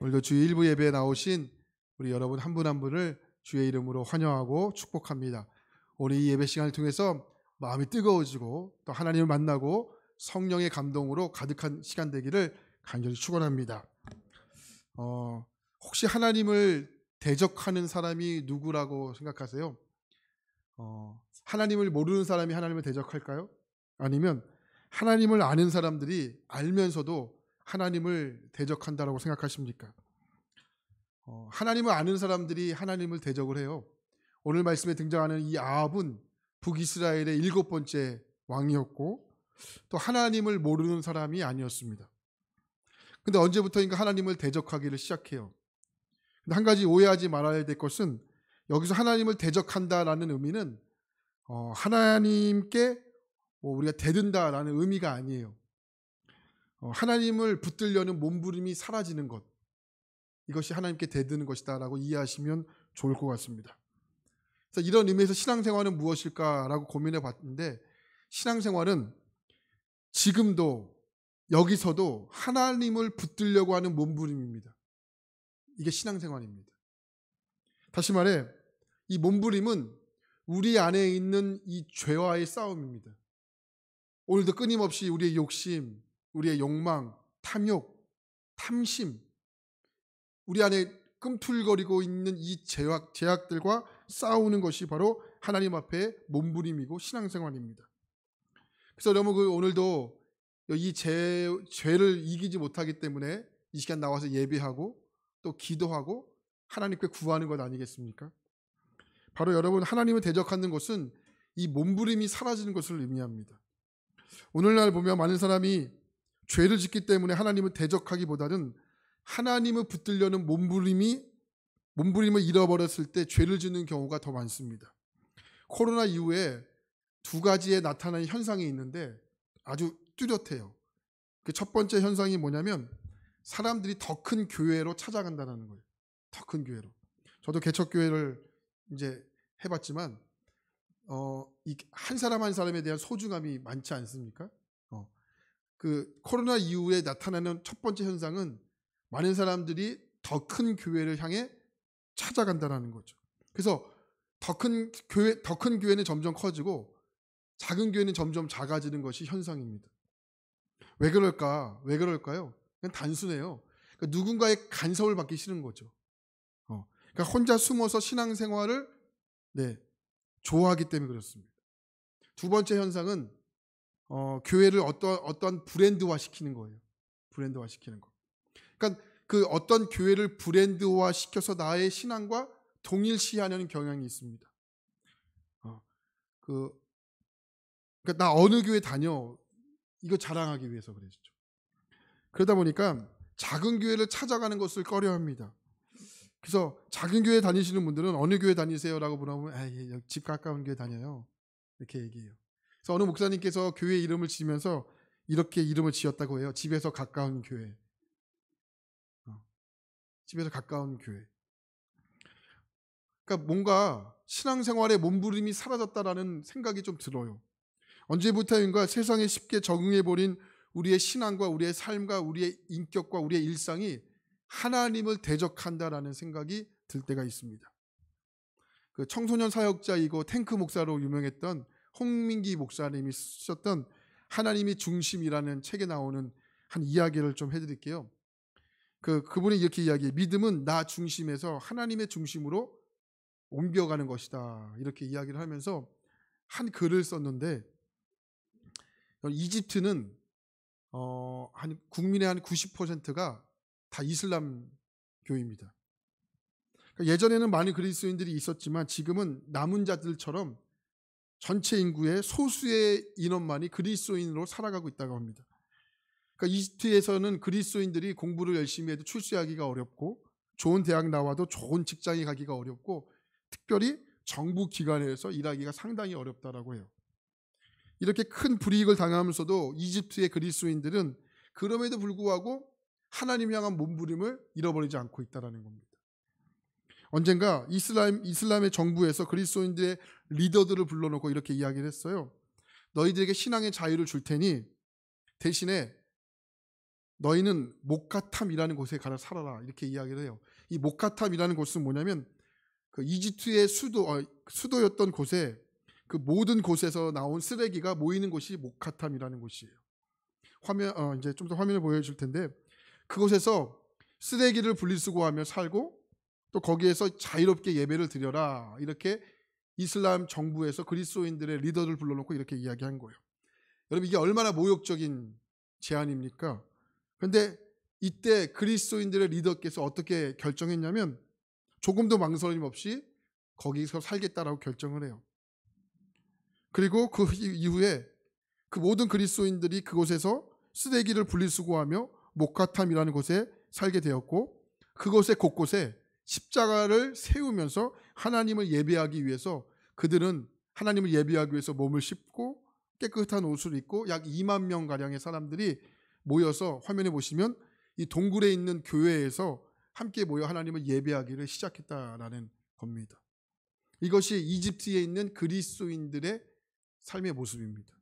오늘도 주의 일부 예배에 나오신 우리 여러분 한 분 한 분을 주의 이름으로 환영하고 축복합니다. 오늘 이 예배 시간을 통해서 마음이 뜨거워지고 또 하나님을 만나고 성령의 감동으로 가득한 시간 되기를 간절히 축원합니다. 혹시 하나님을 대적하는 사람이 누구라고 생각하세요? 하나님을 모르는 사람이 하나님을 대적할까요? 아니면 하나님을 아는 사람들이 알면서도 하나님을 대적한다라고 생각하십니까? 하나님을 아는 사람들이 하나님을 대적을 해요. 오늘 말씀에 등장하는 이 아합은 북이스라엘의 7번째 왕이었고 또 하나님을 모르는 사람이 아니었습니다. 근데 언제부터인가 하나님을 대적하기를 시작해요. 근데 한 가지 오해하지 말아야 될 것은 여기서 하나님을 대적한다라는 의미는 하나님께 우리가 대든다라는 의미가 아니에요. 하나님을 붙들려는 몸부림이 사라지는 것, 이것이 하나님께 대드는 것이다라고 이해하시면 좋을 것 같습니다. 그래서 이런 의미에서 신앙생활은 무엇일까라고 고민해 봤는데, 신앙생활은 지금도 여기서도 하나님을 붙들려고 하는 몸부림입니다. 이게 신앙생활입니다. 다시 말해 이 몸부림은 우리 안에 있는 이 죄와의 싸움입니다. 오늘도 끊임없이 우리의 욕심, 우리의 욕망, 탐욕, 탐심, 우리 안에 꿈틀거리고 있는 이 죄악들과 싸우는 것이 바로 하나님 앞에 몸부림이고 신앙생활입니다. 그래서 여러분 오늘도 이 죄를 이기지 못하기 때문에 이 시간 나와서 예배하고 또 기도하고 하나님께 구하는 것 아니겠습니까? 바로 여러분 하나님을 대적하는 것은 이 몸부림이 사라지는 것을 의미합니다. 오늘날 보면 많은 사람이 죄를 짓기 때문에 하나님을 대적하기보다는 하나님을 붙들려는 몸부림을 잃어버렸을 때 죄를 짓는 경우가 더 많습니다. 코로나 이후에 두 가지에 나타나는 현상이 있는데 아주 뚜렷해요. 그 첫 번째 현상이 뭐냐면 사람들이 더 큰 교회로 찾아간다는 거예요. 더 큰 교회로. 저도 개척교회를 이제 해봤지만 한 사람 한 사람에 대한 소중함이 많지 않습니까? 그 코로나 이후에 나타나는 첫 번째 현상은 많은 사람들이 더 큰 교회를 향해 찾아간다는 거죠. 그래서 더 큰 교회는 점점 커지고 작은 교회는 점점 작아지는 것이 현상입니다. 왜 그럴까요? 그냥 단순해요. 그러니까 누군가의 간섭을 받기 싫은 거죠. 그러니까 혼자 숨어서 신앙생활을 좋아하기 때문에 그렇습니다. 두 번째 현상은 교회를 어떤 브랜드화 시키는 거예요. 브랜드화 시키는 거. 그러니까 그 어떤 교회를 브랜드화 시켜서 나의 신앙과 동일시하려는 경향이 있습니다. 그러니까 나 어느 교회 다녀 이거 자랑하기 위해서 그러시죠. 그러다 보니까 작은 교회를 찾아가는 것을 꺼려합니다. 그래서 작은 교회 다니시는 분들은 어느 교회 다니세요라고 물어보면 집 가까운 교회 다녀요. 이렇게 얘기해요. 그래서 어느 목사님께서 교회 이름을 지으면서 이렇게 이름을 지었다고 해요. 집에서 가까운 교회. 집에서 가까운 교회. 그러니까 뭔가 신앙생활의 몸부림이 사라졌다라는 생각이 좀 들어요. 언제부터인가 세상에 쉽게 적응해버린 우리의 신앙과 우리의 삶과 우리의 인격과 우리의 일상이 하나님을 대적한다라는 생각이 들 때가 있습니다. 그 청소년 사역자이고 탱크 목사로 유명했던 홍민기 목사님이 쓰셨던 하나님이 중심이라는 책에 나오는 한 이야기를 좀 해드릴게요. 그분이 이렇게 이야기해요. 믿음은 나 중심에서 하나님의 중심으로 옮겨가는 것이다. 이렇게 이야기를 하면서 한 글을 썼는데 이집트는 국민의 한 90%가 다 이슬람교입니다. 그러니까 예전에는 많은 그리스도인들이 있었지만 지금은 남은 자들처럼 전체 인구의 소수의 인원만이 그리스도인으로 살아가고 있다고 합니다. 그러니까 이집트에서는 그리스도인들이 공부를 열심히 해도 출세하기가 어렵고 좋은 대학 나와도 좋은 직장에 가기가 어렵고 특별히 정부 기관에서 일하기가 상당히 어렵다라고 해요. 이렇게 큰 불이익을 당하면서도 이집트의 그리스도인들은 그럼에도 불구하고 하나님 향한 몸부림을 잃어버리지 않고 있다는 겁니다. 언젠가 이슬람의 정부에서 그리스도인들의 리더들을 불러놓고 이렇게 이야기를 했어요. 너희들에게 신앙의 자유를 줄 테니 대신에 너희는 목가탐이라는 곳에 가서 살아라, 이렇게 이야기를 해요. 이 목가탐이라는 곳은 뭐냐면 그 이집트의 수도였던 곳에 그 모든 곳에서 나온 쓰레기가 모이는 곳이 목가탐이라는 곳이에요. 이제 좀 더 화면을 보여줄 텐데, 그곳에서 쓰레기를 분리수거하며 살고 또 거기에서 자유롭게 예배를 드려라, 이렇게 이슬람 정부에서 그리스도인들의 리더를 불러놓고 이렇게 이야기한 거예요. 여러분, 이게 얼마나 모욕적인 제안입니까? 그런데 이때 그리스도인들의 리더께서 어떻게 결정했냐면 조금도 망설임 없이 거기서 살겠다라고 결정을 해요. 그리고 그 이후에 그 모든 그리스도인들이 그곳에서 쓰레기를 분리수거하며 목가탐이라는 곳에 살게 되었고, 그곳의 곳곳에 십자가를 세우면서 하나님을 예배하기 위해서 그들은 하나님을 예배하기 위해서 몸을 씻고 깨끗한 옷을 입고 약 2만 명 가량의 사람들이 모여서, 화면에 보시면 이 동굴에 있는 교회에서 함께 모여 하나님을 예배하기를 시작했다라는 겁니다. 이것이 이집트에 있는 그리스도인들의 삶의 모습입니다.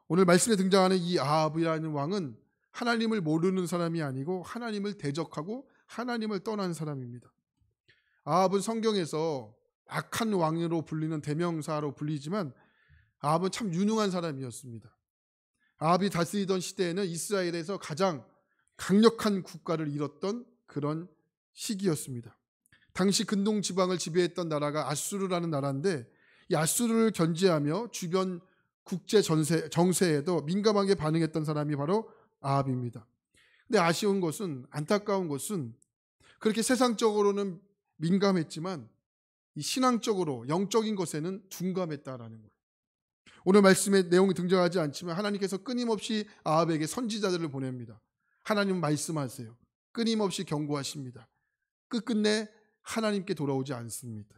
오늘 말씀에 등장하는 이 아합이라는 왕은 하나님을 모르는 사람이 아니고 하나님을 대적하고 하나님을 떠난 사람입니다. 아합은 성경에서 악한 왕으로 불리는 대명사로 불리지만 아합은 참 유능한 사람이었습니다. 아합이 다스리던 시대에는 이스라엘에서 가장 강력한 국가를 이뤘던 그런 시기였습니다. 당시 근동 지방을 지배했던 나라가 아수르라는 나라인데, 이 아수르를 견제하며 주변 국제 정세에도 민감하게 반응했던 사람이 바로 아합입니다. 근데 아쉬운 것은, 안타까운 것은 그렇게 세상적으로는 민감했지만 이 신앙적으로 영적인 것에는 둔감했다라는 거예요. 오늘 말씀에 내용이 등장하지 않지만 하나님께서 끊임없이 아합에게 선지자들을 보냅니다. 하나님 말씀하세요. 끊임없이 경고하십니다. 끝끝내 하나님께 돌아오지 않습니다.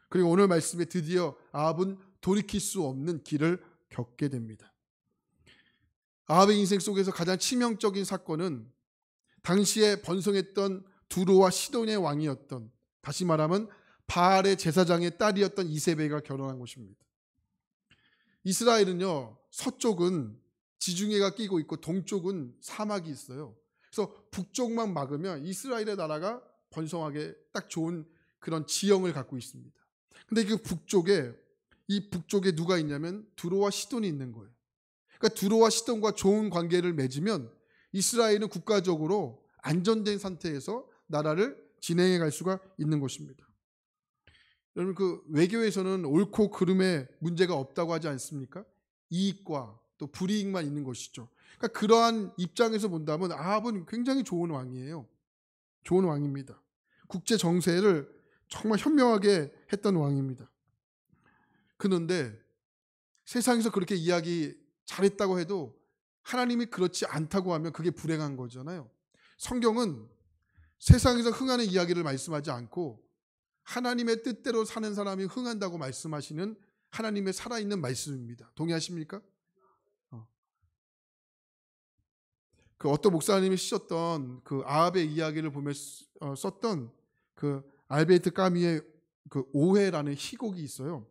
그리고 오늘 말씀에 드디어 아합은 돌이킬 수 없는 길을 겪게 됩니다. 아합의 인생 속에서 가장 치명적인 사건은 당시에 번성했던 두로와 시돈의 왕이었던, 다시 말하면 바알의 제사장의 딸이었던 이세벨과 결혼한 것입니다. 이스라엘은요, 서쪽은 지중해가 끼고 있고 동쪽은 사막이 있어요. 그래서 북쪽만 막으면 이스라엘의 나라가 번성하게 딱 좋은 그런 지형을 갖고 있습니다. 근데 그 북쪽에 누가 있냐면 두로와 시돈이 있는 거예요. 그러니까 두로와 시돈과 좋은 관계를 맺으면 이스라엘은 국가적으로 안전된 상태에서 나라를 진행해 갈 수가 있는 것입니다. 여러분, 그 외교에서는 옳고 그름에 문제가 없다고 하지 않습니까? 이익과 또 불이익만 있는 것이죠. 그러니까 그러한 입장에서 본다면 아합은 굉장히 좋은 왕이에요. 좋은 왕입니다. 국제 정세를 정말 현명하게 했던 왕입니다. 그런데 세상에서 그렇게 이야기 잘했다고 해도 하나님이 그렇지 않다고 하면 그게 불행한 거잖아요. 성경은 세상에서 흥하는 이야기를 말씀하지 않고 하나님의 뜻대로 사는 사람이 흥한다고 말씀하시는 하나님의 살아있는 말씀입니다. 동의하십니까? 그 어떤 목사님이 쓰셨던 그 아합의 이야기를 보며 썼던 그 알베르트 까미의 그 오해라는 희곡이 있어요.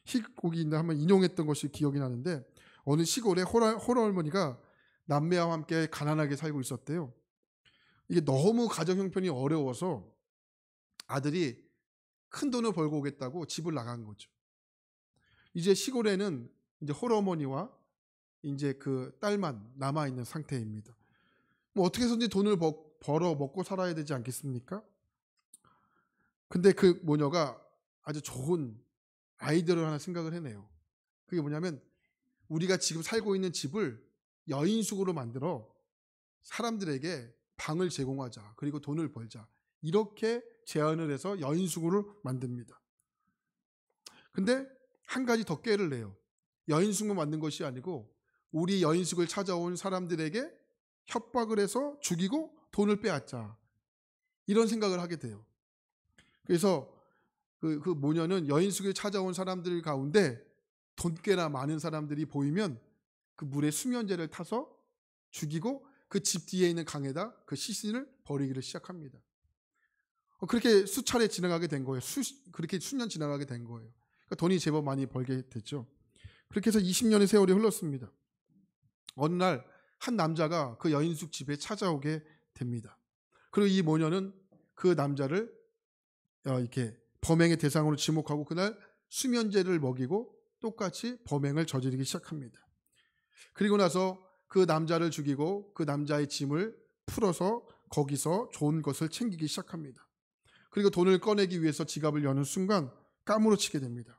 희곡인데 한번 인용했던 것이 기억이 나는데, 어느 시골에 홀어머니가 남매와 함께 가난하게 살고 있었대요. 이게 너무 가정 형편이 어려워서 아들이 큰 돈을 벌고 오겠다고 집을 나간 거죠. 이제 시골에는 이제 홀어머니와 이제 그 딸만 남아 있는 상태입니다. 뭐 어떻게 해서든지 돈을 벌어 먹고 살아야 되지 않겠습니까? 근데 그 모녀가 아주 좋은 아이디어를 하나 생각을 해내요. 그게 뭐냐면, 우리가 지금 살고 있는 집을 여인숙으로 만들어 사람들에게 방을 제공하자, 그리고 돈을 벌자, 이렇게 제안을 해서 여인숙으로 만듭니다. 근데 한 가지 더 꾀를 내요. 여인숙만 만든 것이 아니고 우리 여인숙을 찾아온 사람들에게 협박을 해서 죽이고 돈을 빼앗자, 이런 생각을 하게 돼요. 그래서 그 모녀는 여인숙을 찾아온 사람들 가운데 돈꽤나 많은 사람들이 보이면 그 물에 수면제를 타서 죽이고 그 집 뒤에 있는 강에다 그 시신을 버리기를 시작합니다. 그렇게 수차례 지나가게 된 거예요. 그렇게 수년 지나가게 된 거예요. 그러니까 돈이 제법 많이 벌게 됐죠. 그렇게 해서 20년의 세월이 흘렀습니다. 어느 날 한 남자가 그 여인숙 집에 찾아오게 됩니다. 그리고 이 모녀는 그 남자를 이렇게 범행의 대상으로 지목하고 그날 수면제를 먹이고 똑같이 범행을 저지르기 시작합니다. 그리고 나서 그 남자를 죽이고 그 남자의 짐을 풀어서 거기서 좋은 것을 챙기기 시작합니다. 그리고 돈을 꺼내기 위해서 지갑을 여는 순간 까무러치게 됩니다.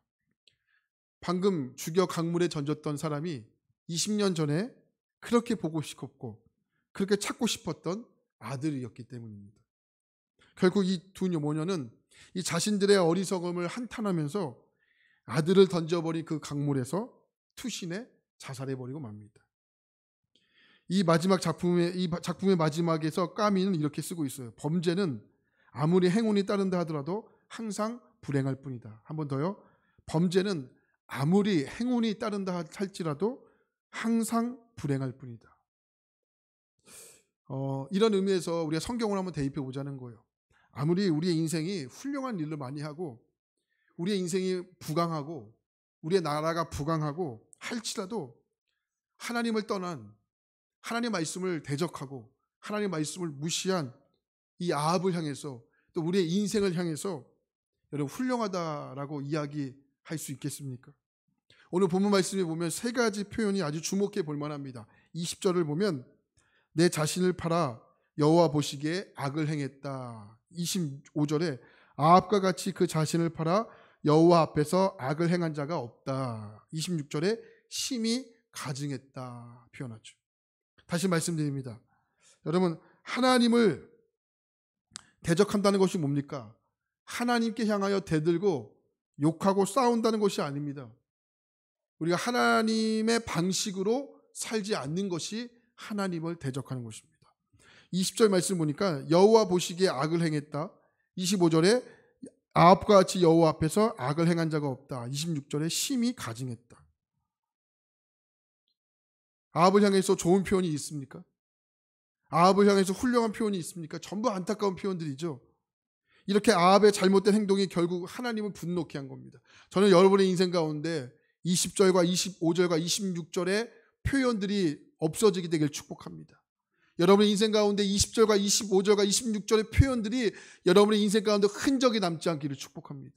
방금 죽여 강물에 던졌던 사람이 20년 전에 그렇게 보고 싶었고 그렇게 찾고 싶었던 아들이었기 때문입니다. 결국 이 두 모녀는 이 자신들의 어리석음을 한탄하면서 아들을 던져버린 그 강물에서 투신해 자살해버리고 맙니다. 이 작품의 마지막에서 까미는 이렇게 쓰고 있어요. 범죄는 아무리 행운이 따른다 하더라도 항상 불행할 뿐이다. 한 번 더요. 범죄는 아무리 행운이 따른다 할지라도 항상 불행할 뿐이다. 이런 의미에서 우리가 성경을 한번 대입해 보자는 거예요. 아무리 우리의 인생이 훌륭한 일을 많이 하고 우리의 인생이 부강하고 우리의 나라가 부강하고 할지라도 하나님을 떠난 하나님의 말씀을 대적하고 하나님의 말씀을 무시한 이 아합을 향해서 또 우리의 인생을 향해서 여러분 훌륭하다라고 이야기할 수 있겠습니까? 오늘 본문 말씀에 보면 세 가지 표현이 아주 주목해 볼 만합니다. 20절을 보면 내 자신을 팔아 여호와 보시기에 악을 행했다. 25절에 아합과 같이 그 자신을 팔아 여호와 앞에서 악을 행한 자가 없다. 26절에 심히 가증했다 표현하죠. 다시 말씀드립니다. 여러분 하나님을 대적한다는 것이 뭡니까? 하나님께 향하여 대들고 욕하고 싸운다는 것이 아닙니다. 우리가 하나님의 방식으로 살지 않는 것이 하나님을 대적하는 것입니다. 20절 말씀 보니까 여호와 보시기에 악을 행했다. 25절에 아합과 같이 여호와 앞에서 악을 행한 자가 없다. 26절에 심히 가증했다. 아합을 향해서 좋은 표현이 있습니까? 아합을 향해서 훌륭한 표현이 있습니까? 전부 안타까운 표현들이죠. 이렇게 아합의 잘못된 행동이 결국 하나님을 분노케 한 겁니다. 저는 여러분의 인생 가운데 20절과 25절과 26절의 표현들이 없어지게 되길 축복합니다. 여러분의 인생 가운데 20절과 25절과 26절의 표현들이 여러분의 인생 가운데 흔적이 남지 않기를 축복합니다.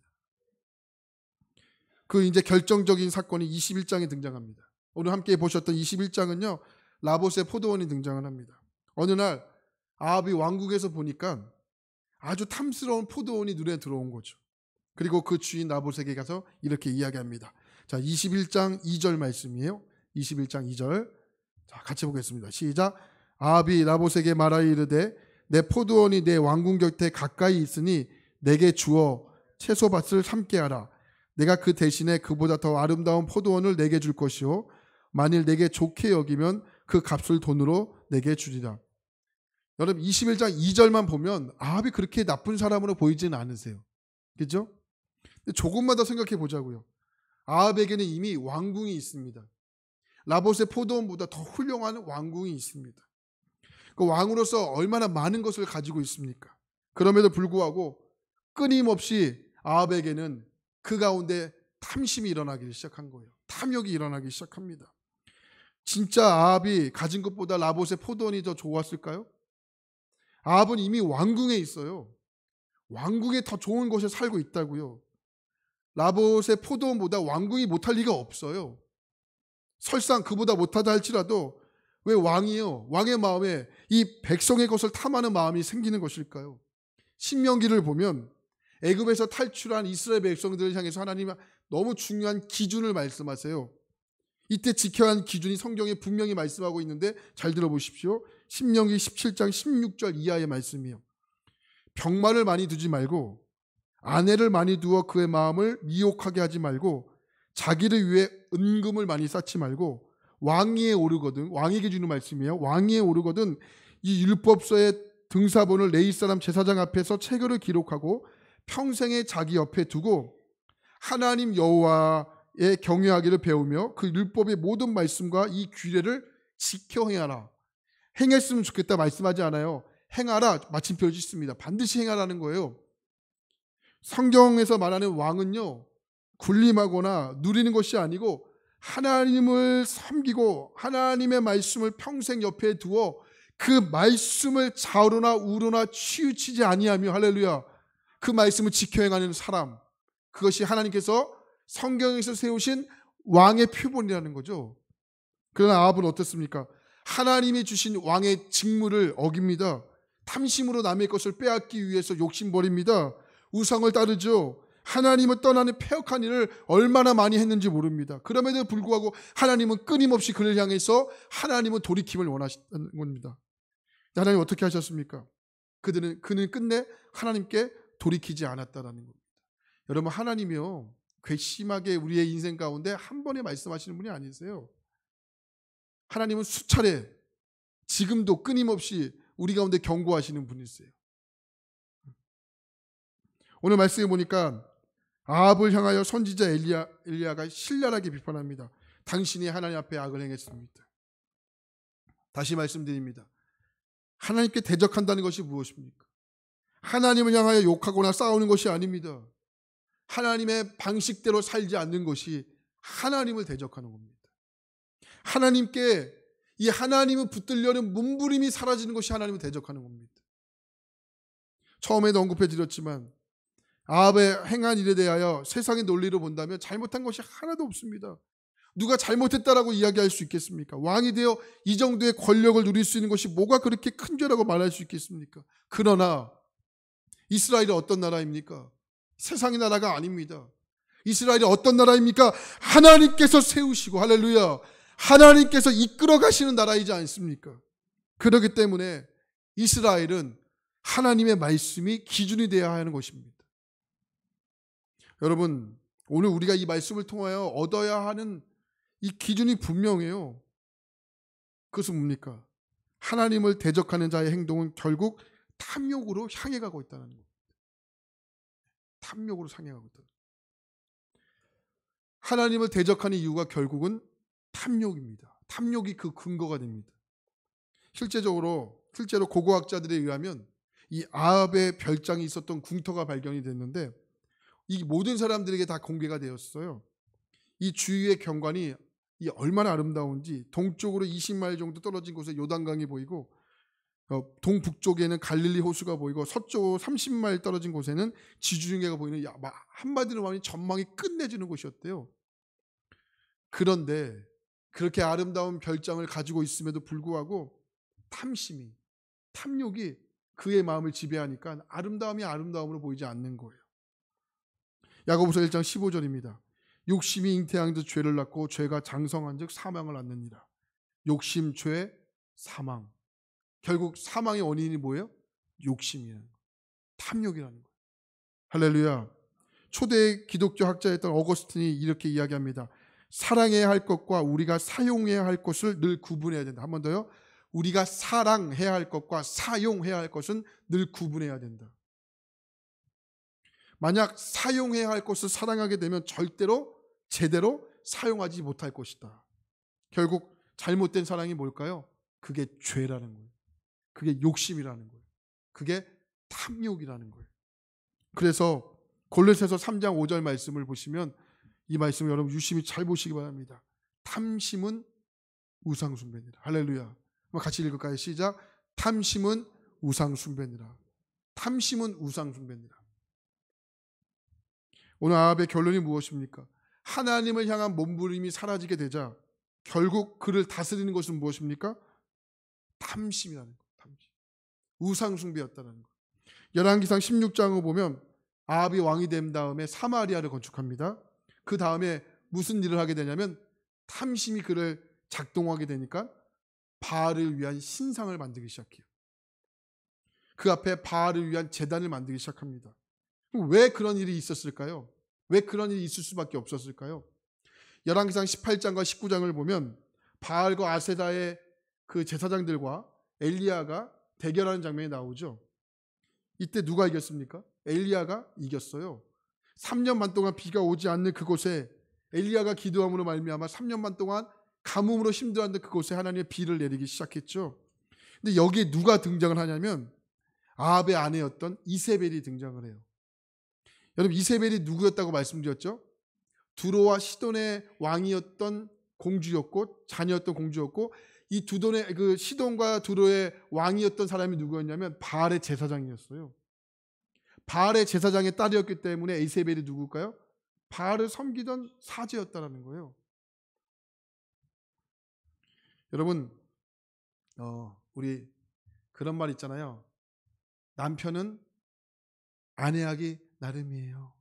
그 이제 결정적인 사건이 21장에 등장합니다. 오늘 함께 보셨던 21장은요. 라봇의 포도원이 등장을 합니다. 어느 날 아합이 왕국에서 보니까 아주 탐스러운 포도원이 눈에 들어온 거죠. 그리고 그 주인 라봇에게 가서 이렇게 이야기합니다. 자, 21장 2절 말씀이에요. 21장 2절. 자, 같이 보겠습니다. 시작. 아합이 라봇에게 말하여 이르되 내 포도원이 내 왕궁 곁에 가까이 있으니 내게 주어 채소밭을 삼게 하라. 내가 그 대신에 그보다 더 아름다운 포도원을 내게 줄 것이요 만일 내게 좋게 여기면 그 값을 돈으로 내게 주리라. 여러분 21장 2절만 보면 아합이 그렇게 나쁜 사람으로 보이지는 않으세요. 그렇죠? 조금만 더 생각해 보자고요. 아합에게는 이미 왕궁이 있습니다. 라봇의 포도원보다 더 훌륭한 왕궁이 있습니다. 그 왕으로서 얼마나 많은 것을 가지고 있습니까? 그럼에도 불구하고 끊임없이 아합에게는 그 가운데 탐심이 일어나기 시작한 거예요. 탐욕이 일어나기 시작합니다. 진짜 아합이 가진 것보다 라봇의 포도원이 더 좋았을까요? 아합은 이미 왕궁에 있어요. 왕궁에 더 좋은 곳에 살고 있다고요. 라봇의 포도원보다 왕궁이 못할 리가 없어요. 설상 그보다 못하다 할지라도 왜 왕이요? 왕의 마음에 이 백성의 것을 탐하는 마음이 생기는 것일까요? 신명기를 보면 애굽에서 탈출한 이스라엘 백성들을 향해서 하나님은 너무 중요한 기준을 말씀하세요. 이때 지켜야 하는 기준이 성경에 분명히 말씀하고 있는데 잘 들어보십시오. 신명기 17장 16절 이하의 말씀이에요. 병마를 많이 두지 말고 아내를 많이 두어 그의 마음을 미혹하게 하지 말고 자기를 위해 은금을 많이 쌓지 말고 왕위에 오르거든, 왕에게 주는 말씀이에요. 왕위에 오르거든 이 율법서의 등사본을 레위 사람 제사장 앞에서 체결을 기록하고 평생에 자기 옆에 두고 하나님 여호와의 경외하기를 배우며 그 율법의 모든 말씀과 이 규례를 지켜 행하라. 행했으면 좋겠다 말씀하지 않아요. 행하라 마침표를 짓습니다. 반드시 행하라는 거예요. 성경에서 말하는 왕은요 군림하거나 누리는 것이 아니고 하나님을 섬기고 하나님의 말씀을 평생 옆에 두어 그 말씀을 좌우로나 우로나 치우치지 아니하며, 할렐루야, 그 말씀을 지켜 행하는 사람, 그것이 하나님께서 성경에서 세우신 왕의 표본이라는 거죠. 그러나 아합은 어떻습니까? 하나님이 주신 왕의 직무를 어깁니다. 탐심으로 남의 것을 빼앗기 위해서 욕심버립니다. 우상을 따르죠. 하나님을 떠나는 패역한 일을 얼마나 많이 했는지 모릅니다. 그럼에도 불구하고 하나님은 끊임없이 그를 향해서 하나님은 돌이킴을 원하시는 겁니다. 하나님 어떻게 하셨습니까? 그는 끝내 하나님께 돌이키지 않았다라는 겁니다. 여러분, 하나님이요, 괘씸하게 우리의 인생 가운데 한 번에 말씀하시는 분이 아니세요. 하나님은 수차례, 지금도 끊임없이 우리 가운데 경고하시는 분이세요. 오늘 말씀에 보니까 아합을 향하여 선지자 엘리야가 신랄하게 비판합니다. 당신이 하나님 앞에 악을 행했습니다. 다시 말씀드립니다. 하나님께 대적한다는 것이 무엇입니까? 하나님을 향하여 욕하거나 싸우는 것이 아닙니다. 하나님의 방식대로 살지 않는 것이 하나님을 대적하는 겁니다. 하나님께 이 하나님을 붙들려는 몸부림이 사라지는 것이 하나님을 대적하는 겁니다. 처음에도 언급해 드렸지만 아합의 행한 일에 대하여 세상의 논리로 본다면 잘못한 것이 하나도 없습니다. 누가 잘못했다라고 이야기할 수 있겠습니까? 왕이 되어 이 정도의 권력을 누릴 수 있는 것이 뭐가 그렇게 큰 죄라고 말할 수 있겠습니까? 그러나 이스라엘이 어떤 나라입니까? 세상의 나라가 아닙니다. 이스라엘이 어떤 나라입니까? 하나님께서 세우시고, 할렐루야, 하나님께서 이끌어 가시는 나라이지 않습니까? 그렇기 때문에 이스라엘은 하나님의 말씀이 기준이 되어야 하는 것입니다. 여러분, 오늘 우리가 이 말씀을 통하여 얻어야 하는 이 기준이 분명해요. 그것은 뭡니까? 하나님을 대적하는 자의 행동은 결국 탐욕으로 향해 가고 있다는 겁니다. 탐욕으로 향해 가고 있다. 하나님을 대적하는 이유가 결국은 탐욕입니다. 탐욕이 그 근거가 됩니다. 실제로 고고학자들에 의하면 이 아합의 별장이 있었던 궁터가 발견이 됐는데 이 모든 사람들에게 다 공개가 되었어요. 이 주위의 경관이 이 얼마나 아름다운지, 동쪽으로 20마일 정도 떨어진 곳에 요단강이 보이고 동북쪽에는 갈릴리 호수가 보이고 서쪽으로 30마일 떨어진 곳에는 지중해가 보이는, 한마디로 말하면 전망이 끝내주는 곳이었대요. 그런데 그렇게 아름다운 별장을 가지고 있음에도 불구하고 탐욕이 그의 마음을 지배하니까 아름다움이 아름다움으로 보이지 않는 거예요. 야고보서 1장 15절입니다. 욕심이 잉태한 듯 죄를 낳고 죄가 장성한 즉 사망을 낳느니라. 욕심, 죄, 사망. 결국 사망의 원인이 뭐예요? 욕심이라는 거예요. 탐욕이라는 거예요. 할렐루야. 초대 기독교 학자였던 어거스틴이 이렇게 이야기합니다. 사랑해야 할 것과 우리가 사용해야 할 것을 늘 구분해야 된다. 한 번 더요. 우리가 사랑해야 할 것과 사용해야 할 것은 늘 구분해야 된다. 만약 사용해야 할 것을 사랑하게 되면 절대로 제대로 사용하지 못할 것이다. 결국 잘못된 사랑이 뭘까요? 그게 죄라는 거예요. 그게 욕심이라는 거예요. 그게 탐욕이라는 거예요. 그래서 골로새서 3장 5절 말씀을 보시면 이 말씀을 여러분 유심히 잘 보시기 바랍니다. 탐심은 우상숭배니라. 할렐루야. 한번 같이 읽을까요? 시작. 탐심은 우상숭배니라. 탐심은 우상숭배니라. 오늘 아합의 결론이 무엇입니까? 하나님을 향한 몸부림이 사라지게 되자 결국 그를 다스리는 것은 무엇입니까? 탐심이라는 것. 탐심. 우상숭배였다는 것. 열왕기상 16장을 보면 아합이 왕이 된 다음에 사마리아를 건축합니다. 그 다음에 무슨 일을 하게 되냐면 탐심이 그를 작동하게 되니까 바알을 위한 신상을 만들기 시작해요. 그 앞에 바알을 위한 제단을 만들기 시작합니다. 왜 그런 일이 있었을까요? 왜 그런 일이 있을 수밖에 없었을까요? 열왕기상 18장과 19장을 보면 바알과 아세다의 그 제사장들과 엘리야가 대결하는 장면이 나오죠. 이때 누가 이겼습니까? 엘리야가 이겼어요. 3년 반 동안 비가 오지 않는 그곳에 엘리야가 기도함으로 말미암아 3년 반 동안 가뭄으로 힘들었는데 그곳에 하나님의 비를 내리기 시작했죠. 근데 여기에 누가 등장을 하냐면 아합의 아내였던 이세벨이 등장을 해요. 여러분, 이세벨이 누구였다고 말씀드렸죠? 두로와 시돈의 왕이었던 공주였고 자녀였던 공주였고, 이 두돈의 그 시돈과 두로의 왕이었던 사람이 누구였냐면 바알의 제사장이었어요. 바알의 제사장의 딸이었기 때문에 에이세벨이 누굴까요? 바알을 섬기던 사제였다라는 거예요. 여러분, 우리 그런 말 있잖아요. 남편은 아내하기 나름이에요.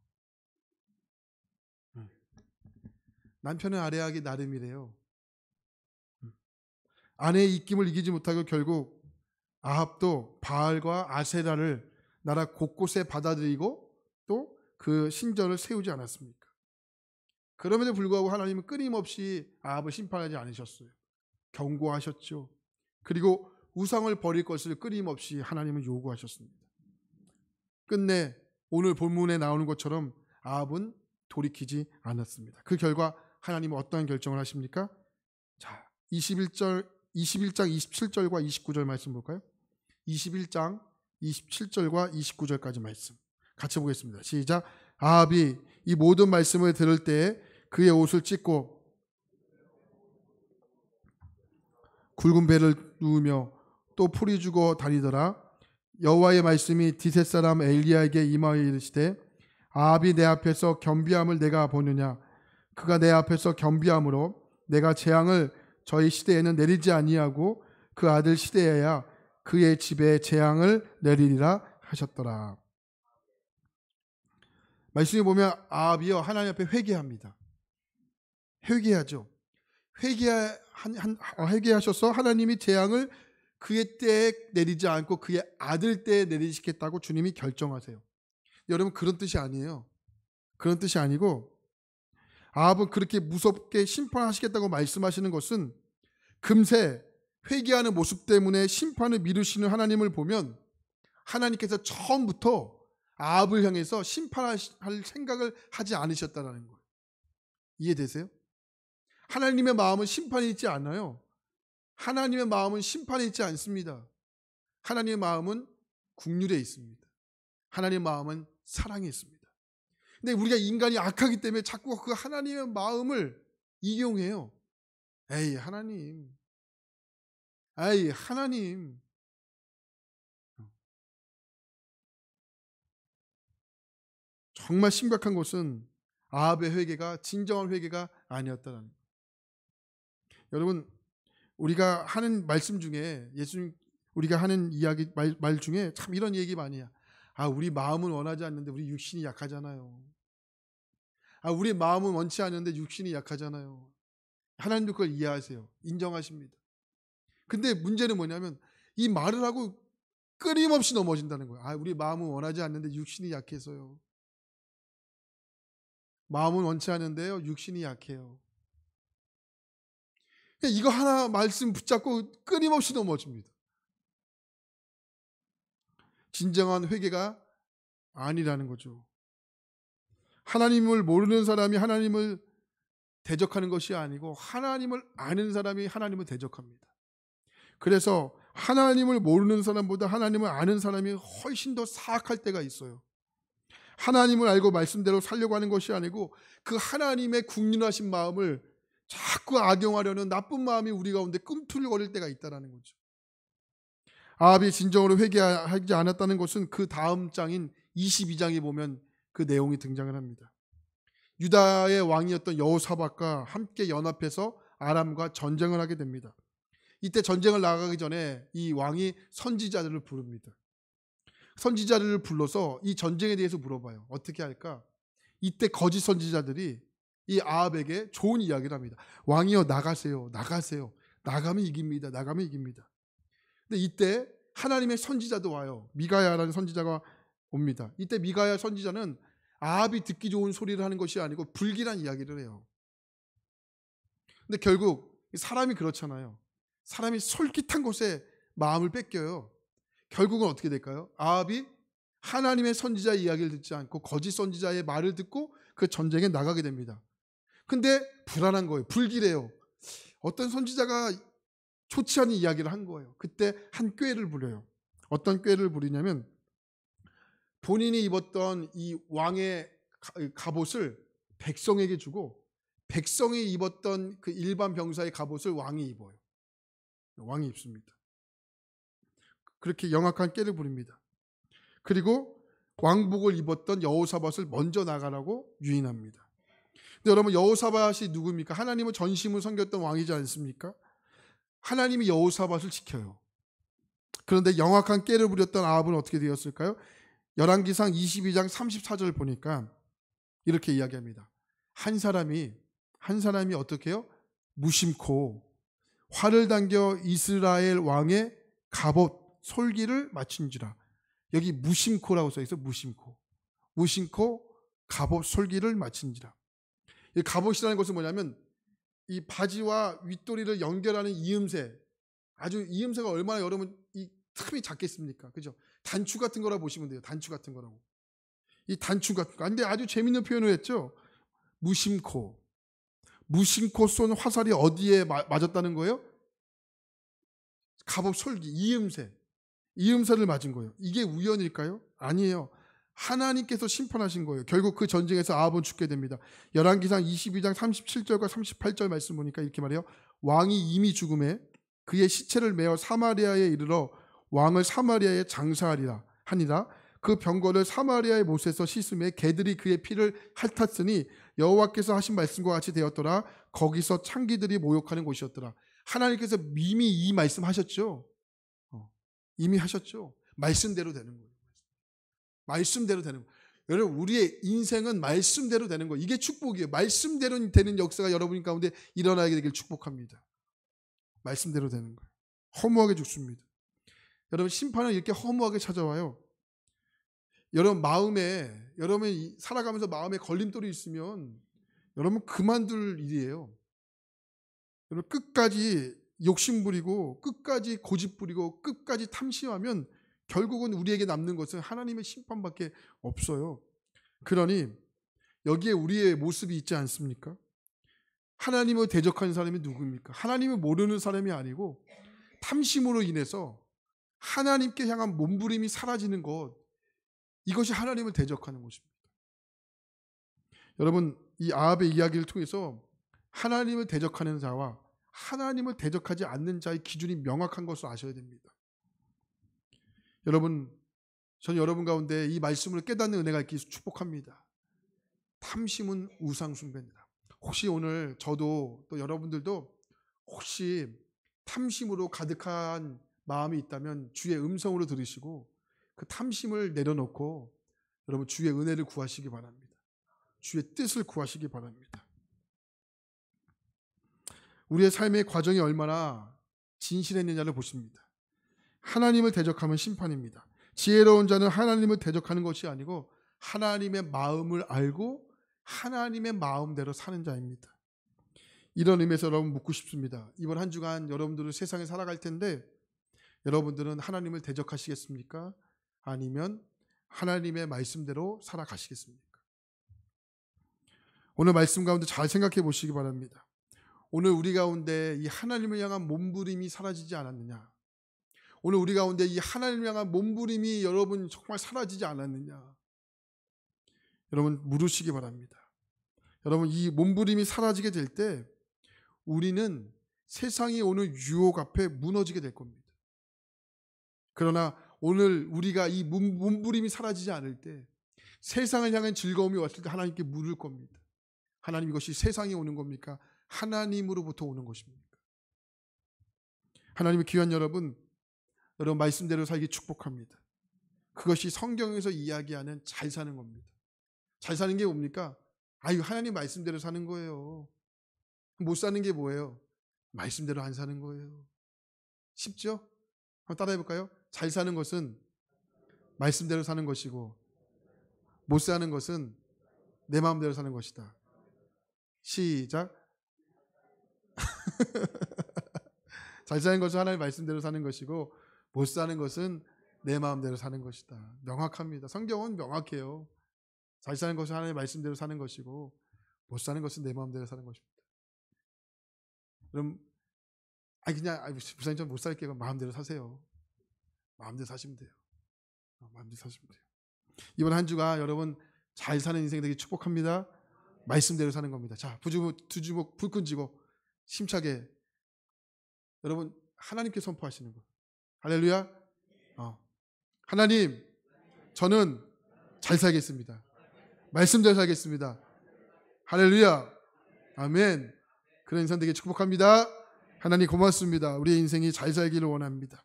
남편은 아내하기 나름이래요. 아내의 입김을 이기지 못하고 결국 아합도 바알과 아세라를 나라 곳곳에 받아들이고 또 그 신전을 세우지 않았습니까? 그럼에도 불구하고 하나님은 끊임없이 아합을 심판하지 않으셨어요. 경고하셨죠. 그리고 우상을 버릴 것을 끊임없이 하나님은 요구하셨습니다. 끝내 오늘 본문에 나오는 것처럼 아합은 돌이키지 않았습니다. 그 결과 하나님은 어떠한 결정을 하십니까? 자, 21장 27절과 29절 말씀 볼까요? 21장 27절과 29절까지 말씀 같이 보겠습니다. 시작. 아합이 이 모든 말씀을 들을 때에 그의 옷을 찢고 굵은 배를 누우며 또 풀이 주고 다니더라. 여호와의 말씀이 디셋 사람 엘리야에게 임하여 이르시되 아합이 내 앞에서 겸비함을 내가 보느냐. 그가 내 앞에서 겸비함으로 내가 재앙을 저희 시대에는 내리지 아니하고 그 아들 시대에야 그의 집에 재앙을 내리리라 하셨더라. 말씀에 보면 아합이요 하나님 앞에 회개합니다. 회개하죠. 회개하셔서 하나님이 재앙을 그의 때에 내리지 않고 그의 아들 때에 내리시겠다고 주님이 결정하세요. 여러분, 그런 뜻이 아니에요. 그런 뜻이 아니고 아합은 그렇게 무섭게 심판하시겠다고 말씀하시는 것은 금세 회개하는 모습 때문에 심판을 미루시는 하나님을 보면 하나님께서 처음부터 아합을 향해서 심판할 생각을 하지 않으셨다는 거예요. 이해되세요? 하나님의 마음은 심판이 있지 않아요. 하나님의 마음은 심판이 있지 않습니다. 하나님의 마음은 긍휼에 있습니다. 하나님의 마음은 사랑에 있습니다. 근데 우리가 인간이 악하기 때문에 자꾸 그 하나님의 마음을 이용해요. 에이 하나님, 에이 하나님. 정말 심각한 것은 아합의 회개가 진정한 회개가 아니었다는 거예요. 여러분, 우리가 하는 말씀 중에 예수님 우리가 하는 이야기 말 중에 참 이런 얘기 많이 해요. 아, 우리 마음은 원하지 않는데 우리 육신이 약하잖아요. 아, 우리 마음은 원치 않는데 육신이 약하잖아요. 하나님도 그걸 이해하세요. 인정하십니다. 근데 문제는 뭐냐면 이 말을 하고 끊임없이 넘어진다는 거예요. 아, 우리 마음은 원하지 않는데 육신이 약해서요. 마음은 원치 않는데요, 육신이 약해요. 이거 하나 말씀 붙잡고 끊임없이 넘어집니다. 진정한 회개가 아니라는 거죠. 하나님을 모르는 사람이 하나님을 대적하는 것이 아니고 하나님을 아는 사람이 하나님을 대적합니다. 그래서 하나님을 모르는 사람보다 하나님을 아는 사람이 훨씬 더 사악할 때가 있어요. 하나님을 알고 말씀대로 살려고 하는 것이 아니고 그 하나님의 국률하신 마음을 자꾸 악용하려는 나쁜 마음이 우리 가운데 꿈틀거릴 때가 있다는 거죠. 아합이 진정으로 회개하지 않았다는 것은 그 다음 장인 22장에 보면 그 내용이 등장을 합니다. 유다의 왕이었던 여호사밧과 함께 연합해서 아람과 전쟁을 하게 됩니다. 이때 전쟁을 나가기 전에 이 왕이 선지자들을 부릅니다. 선지자들을 불러서 이 전쟁에 대해서 물어봐요. 어떻게 할까? 이때 거짓 선지자들이 이 아합에게 좋은 이야기를 합니다. 왕이여, 나가세요. 나가세요. 나가면 이깁니다. 나가면 이깁니다. 근데 이때 하나님의 선지자도 와요. 미가야라는 선지자가 옵니다. 이때 미가야 선지자는 아합이 듣기 좋은 소리를 하는 것이 아니고 불길한 이야기를 해요. 근데 결국 사람이 그렇잖아요. 사람이 솔깃한 곳에 마음을 뺏겨요. 결국은 어떻게 될까요? 아합이 하나님의 선지자의 이야기를 듣지 않고 거짓 선지자의 말을 듣고 그 전쟁에 나가게 됩니다. 근데 불안한 거예요. 불길해요. 어떤 선지자가 좋지 않은 이야기를 한 거예요. 그때 한 꾀를 부려요. 어떤 꾀를 부리냐면 본인이 입었던 이 왕의 갑옷을 백성에게 주고 백성이 입었던 그 일반 병사의 갑옷을 왕이 입어요. 왕이 입습니다. 그렇게 영악한 꾀를 부립니다. 그리고 왕복을 입었던 여호사밧을 먼저 나가라고 유인합니다. 근데 여러분, 여호사밧이 누굽니까? 하나님을 전심을 섬겼던 왕이지 않습니까? 하나님이 여호사밧을 지켜요. 그런데 영악한 꾀를 부렸던 아합은 어떻게 되었을까요? 열왕기상 22장 34절 보니까 이렇게 이야기합니다. 한 사람이 어떻게 해요? 무심코 활을 당겨 이스라엘 왕의 갑옷 솔기를 맞춘지라. 여기 무심코라고 써 있어. 무심코 갑옷 솔기를 맞춘지라. 이 갑옷이라는 것은 뭐냐면 이 바지와 윗도리를 연결하는 이음새. 아주 이음새가 얼마나 여러분 이 틈이 작겠습니까? 그죠? 단추 같은 거라 보시면 돼요. 단추 같은 거라고. 이 단추 같은 거. 근데 아주 재밌는 표현을 했죠. 무심코 쏜 화살이 어디에 맞았다는 거예요? 갑옷 솔기, 이음새를 맞은 거예요. 이게 우연일까요? 아니에요. 하나님께서 심판하신 거예요. 결국 그 전쟁에서 아합은 죽게 됩니다. 열왕기상 22장 37절과 38절 말씀 보니까 이렇게 말해요. 왕이 이미 죽음에 그의 시체를 메어 사마리아에 이르러 왕을 사마리아에 장사하리라 하니라. 그 병거를 사마리아의 못에서 씻음에 개들이 그의 피를 핥았으니 여호와께서 하신 말씀과 같이 되었더라. 거기서 창기들이 모욕하는 곳이었더라. 하나님께서 이미 이 말씀 하셨죠. 이미 하셨죠. 말씀대로 되는 거예요. 말씀대로 되는 거예요. 여러분, 우리의 인생은 말씀대로 되는 거예요. 이게 축복이에요. 말씀대로 되는 역사가 여러분 가운데 일어나게 되길 축복합니다. 말씀대로 되는 거예요. 허무하게 죽습니다. 여러분, 심판은 이렇게 허무하게 찾아와요. 여러분 여러분이 살아가면서 마음에 걸림돌이 있으면 여러분 그만둘 일이에요. 여러분 끝까지 욕심 부리고 끝까지 고집 부리고 끝까지 탐심하면 결국은 우리에게 남는 것은 하나님의 심판밖에 없어요. 그러니 여기에 우리의 모습이 있지 않습니까? 하나님을 대적하는 사람이 누구입니까? 하나님을 모르는 사람이 아니고 탐심으로 인해서 하나님께 향한 몸부림이 사라지는 것, 이것이 하나님을 대적하는 것입니다. 여러분, 이 아합의 이야기를 통해서 하나님을 대적하는 자와 하나님을 대적하지 않는 자의 기준이 명확한 것을 아셔야 됩니다. 여러분, 전 여러분 가운데 이 말씀을 깨닫는 은혜가 있기를 축복합니다. 탐심은 우상 숭배입니다. 혹시 오늘 저도 또 여러분들도 혹시 탐심으로 가득한 마음이 있다면 주의 음성으로 들으시고 그 탐심을 내려놓고 여러분 주의 은혜를 구하시기 바랍니다. 주의 뜻을 구하시기 바랍니다. 우리의 삶의 과정이 얼마나 진실했느냐를 보십니다. 하나님을 대적하면 심판입니다. 지혜로운 자는 하나님을 대적하는 것이 아니고 하나님의 마음을 알고 하나님의 마음대로 사는 자입니다. 이런 의미에서 여러분 묻고 싶습니다. 이번 한 주간 여러분들은 세상에 살아갈 텐데 여러분들은 하나님을 대적하시겠습니까? 아니면 하나님의 말씀대로 살아가시겠습니까? 오늘 말씀 가운데 잘 생각해 보시기 바랍니다. 오늘 우리 가운데 이 하나님을 향한 몸부림이 사라지지 않았느냐? 오늘 우리 가운데 이 하나님을 향한 몸부림이 여러분 정말 사라지지 않았느냐? 여러분 물으시기 바랍니다. 여러분 이 몸부림이 사라지게 될 때 우리는 세상이 오는 유혹 앞에 무너지게 될 겁니다. 그러나 오늘 우리가 이 몸부림이 사라지지 않을 때 세상을 향한 즐거움이 왔을 때 하나님께 물을 겁니다. 하나님, 이것이 세상에 오는 겁니까? 하나님으로부터 오는 것입니까? 하나님의 귀한 여러분 말씀대로 살기 축복합니다. 그것이 성경에서 이야기하는 잘 사는 겁니다. 잘 사는 게 뭡니까? 하나님 말씀대로 사는 거예요. 못 사는 게 뭐예요? 말씀대로 안 사는 거예요. 쉽죠? 한번 따라해 볼까요? 잘 사는 것은 말씀대로 사는 것이고 못 사는 것은 내 마음대로 사는 것이다. 시작. 잘 사는 것은 하나님의 말씀대로 사는 것이고 못 사는 것은 내 마음대로 사는 것이다. 명확합니다. 성경은 명확해요. 잘 사는 것은 하나님의 말씀대로 사는 것이고 못 사는 것은 내 마음대로 사는 것입니다. 그럼 부사님 좀 못 살게요. 마음대로 사세요. 마음대로 사시면 돼요. 마음대로 사시면 돼요. 이번 한 주가 여러분 잘 사는 인생 되기 축복합니다. 말씀대로 사는 겁니다. 자, 두 주먹 불끈 쥐고 힘차게 여러분 하나님께 선포하시는 거예요. 할렐루야. 하나님, 저는 잘 살겠습니다. 말씀대로 살겠습니다. 할렐루야. 아멘. 그런 인생 되게 축복합니다. 하나님 고맙습니다. 우리의 인생이 잘 살기를 원합니다.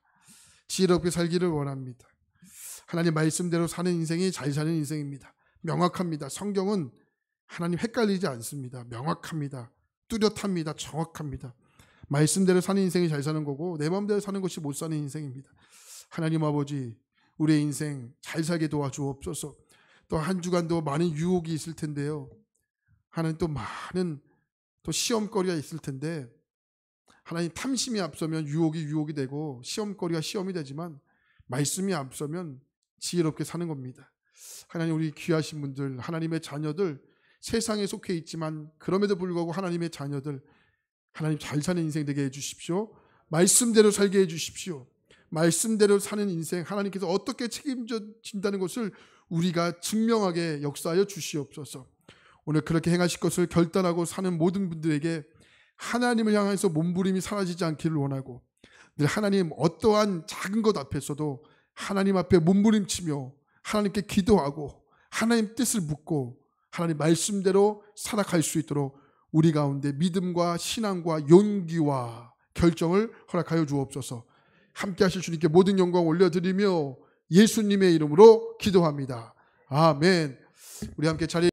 지혜롭게 살기를 원합니다. 하나님 말씀대로 사는 인생이 잘 사는 인생입니다. 명확합니다. 성경은 하나님 헷갈리지 않습니다. 명확합니다. 뚜렷합니다. 정확합니다. 말씀대로 사는 인생이 잘 사는 거고 내 마음대로 사는 것이 못 사는 인생입니다. 하나님 아버지, 우리의 인생 잘 살게 도와주옵소서. 또 한 주간도 많은 유혹이 있을 텐데요. 하나님 또 많은 또 시험거리가 있을 텐데 하나님 탐심이 앞서면 유혹이 되고 시험거리가 시험이 되지만 말씀이 앞서면 지혜롭게 사는 겁니다. 하나님, 우리 귀하신 분들, 하나님의 자녀들, 세상에 속해 있지만 그럼에도 불구하고 하나님의 자녀들, 하나님 잘 사는 인생 되게 해주십시오. 말씀대로 살게 해주십시오. 말씀대로 사는 인생 하나님께서 어떻게 책임진다는 것을 우리가 증명하게 역사하여 주시옵소서. 오늘 그렇게 행하실 것을 결단하고 사는 모든 분들에게 하나님을 향해서 몸부림이 사라지지 않기를 원하고 늘 하나님 어떠한 작은 것 앞에서도 하나님 앞에 몸부림치며 하나님께 기도하고 하나님 뜻을 묻고 하나님 말씀대로 살아갈 수 있도록 우리 가운데 믿음과 신앙과 용기와 결정을 허락하여 주옵소서. 함께 하실 주님께 모든 영광 올려드리며 예수님의 이름으로 기도합니다. 아멘. 우리 함께 자리에